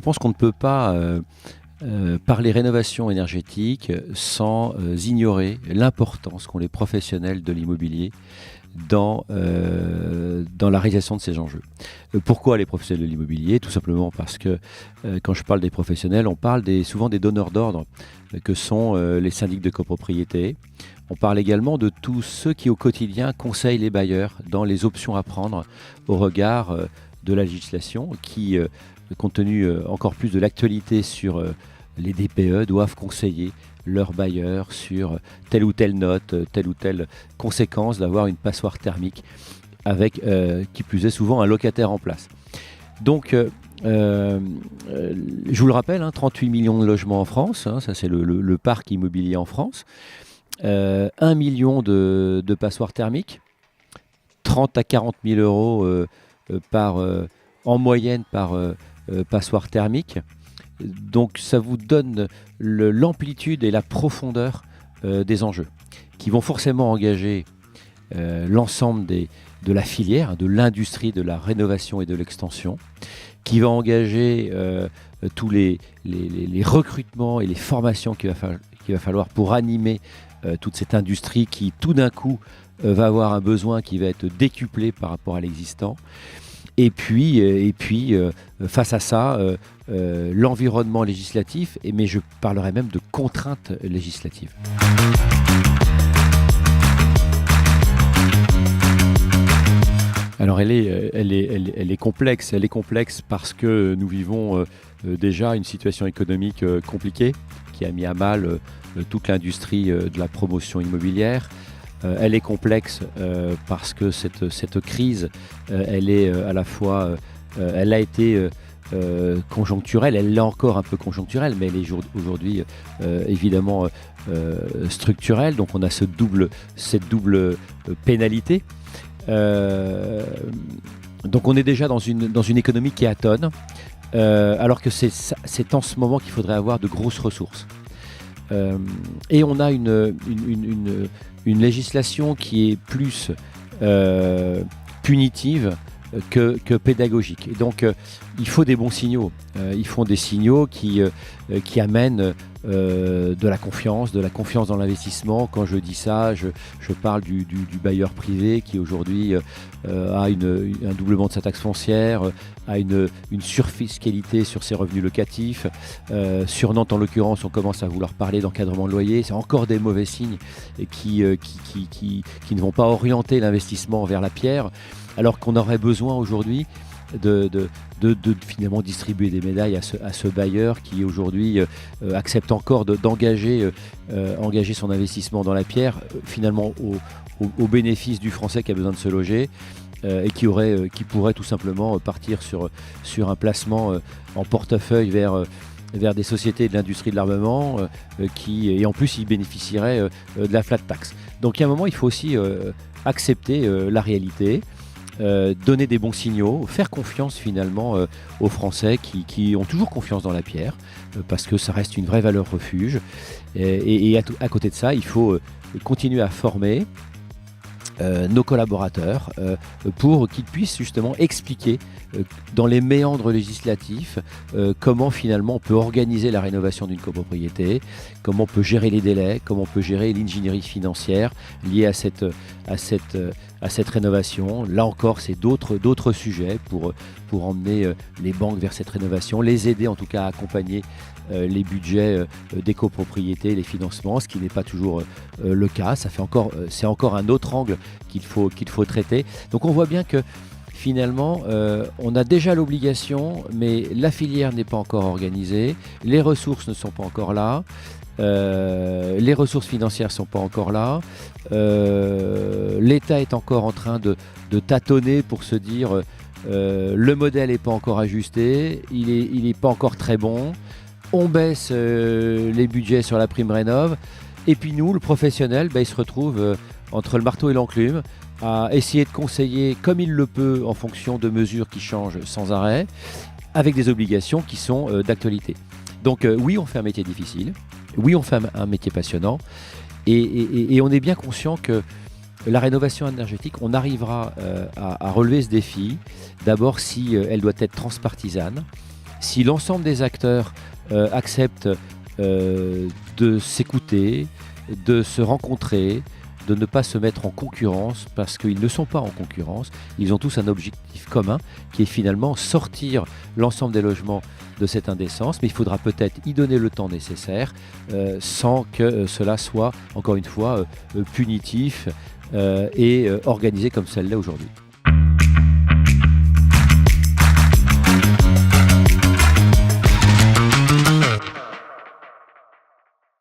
pense qu'on ne peut pas parler rénovation énergétique sans ignorer l'importance qu'ont les professionnels de l'immobilier dans la réalisation de ces enjeux. Pourquoi les professionnels de l'immobilier? Tout simplement parce que quand je parle des professionnels, on parle souvent des donneurs d'ordre que sont les syndics de copropriété. On parle également de tous ceux qui au quotidien conseillent les bailleurs dans les options à prendre au regard de la législation qui, compte tenu encore plus de l'actualité sur les DPE, doivent conseiller leurs bailleurs sur telle ou telle note, telle ou telle conséquence d'avoir une passoire thermique avec, qui plus est, souvent un locataire en place. Donc, je vous le rappelle, 38 millions de logements en France, ça c'est le parc immobilier en France, 1 million de passoires thermiques, 30 à 40 000 euros en moyenne par passoire thermique. Donc ça vous donne l'amplitude et la profondeur des enjeux qui vont forcément engager l'ensemble de la filière, de l'industrie de la rénovation et de l'extension, qui va engager tous les recrutements et les formations qu'il va falloir pour animer toute cette industrie qui tout d'un coup va avoir un besoin qui va être décuplé par rapport à l'existant. Et puis face à ça, l'environnement législatif, mais je parlerai même de contraintes législatives. Alors elle est complexe. Elle est complexe parce que nous vivons déjà une situation économique compliquée qui a mis à mal toute l'industrie de la promotion immobilière. Elle est complexe parce que cette crise, elle est à la fois, elle a été conjoncturelle, elle l'est encore un peu conjoncturelle, mais elle est aujourd'hui évidemment structurelle. Donc on a cette double pénalité. Donc on est déjà dans une économie qui atone, alors que c'est en ce moment qu'il faudrait avoir de grosses ressources. Et on a une législation qui est plus punitive que pédagogique. Et donc, il faut des bons signaux. Il faut des signaux qui amènent de la confiance dans l'investissement. Quand je dis ça, je parle du bailleur privé qui aujourd'hui a un doublement de sa taxe foncière, a une surfiscalité sur ses revenus locatifs. Sur Nantes, en l'occurrence, on commence à vouloir parler d'encadrement de loyer. C'est encore des mauvais signes et qui ne vont pas orienter l'investissement vers la pierre, alors qu'on aurait besoin aujourd'hui de finalement distribuer des médailles à ce bailleur qui aujourd'hui accepte encore engager son investissement dans la pierre, finalement au bénéfice du Français qui a besoin de se loger, et qui pourrait tout simplement partir sur un placement en portefeuille vers des sociétés de l'industrie de l'armement et en plus ils bénéficieraient de la flat tax. Donc à un moment il faut aussi accepter la réalité, donner des bons signaux, faire confiance finalement aux Français qui ont toujours confiance dans la pierre, parce que ça reste une vraie valeur refuge. Et à côté de ça, il faut continuer à former nos collaborateurs pour qu'ils puissent justement expliquer dans les méandres législatifs comment finalement on peut organiser la rénovation d'une copropriété, comment on peut gérer les délais, comment on peut gérer l'ingénierie financière liée à cette rénovation. Là encore, c'est d'autres sujets pour emmener les banques vers cette rénovation, les aider en tout cas à accompagner les budgets des copropriétés, les financements, ce qui n'est pas toujours le cas. C'est encore un autre angle qu'il faut traiter. Donc on voit bien que finalement, on a déjà l'obligation, mais la filière n'est pas encore organisée, les ressources ne sont pas encore là, les ressources financières ne sont pas encore là, l'État est encore en train de tâtonner pour se dire le modèle n'est pas encore ajusté, il n'est pas encore très bon, on baisse les budgets sur la prime rénov', et puis nous, le professionnel, il se retrouve entre le marteau et l'enclume, à essayer de conseiller comme il le peut en fonction de mesures qui changent sans arrêt, avec des obligations qui sont d'actualité. Donc oui, on fait un métier difficile, oui, on fait un métier passionnant, et on est bien conscient que la rénovation énergétique, on arrivera à relever ce défi, d'abord si elle doit être transpartisane, Si l'ensemble des acteurs acceptent de s'écouter, de se rencontrer, de ne pas se mettre en concurrence, parce qu'ils ne sont pas en concurrence, ils ont tous un objectif commun, qui est finalement sortir l'ensemble des logements de cette indécence, mais il faudra peut-être y donner le temps nécessaire, sans que cela soit, encore une fois, punitif et organisé comme ça l'est aujourd'hui.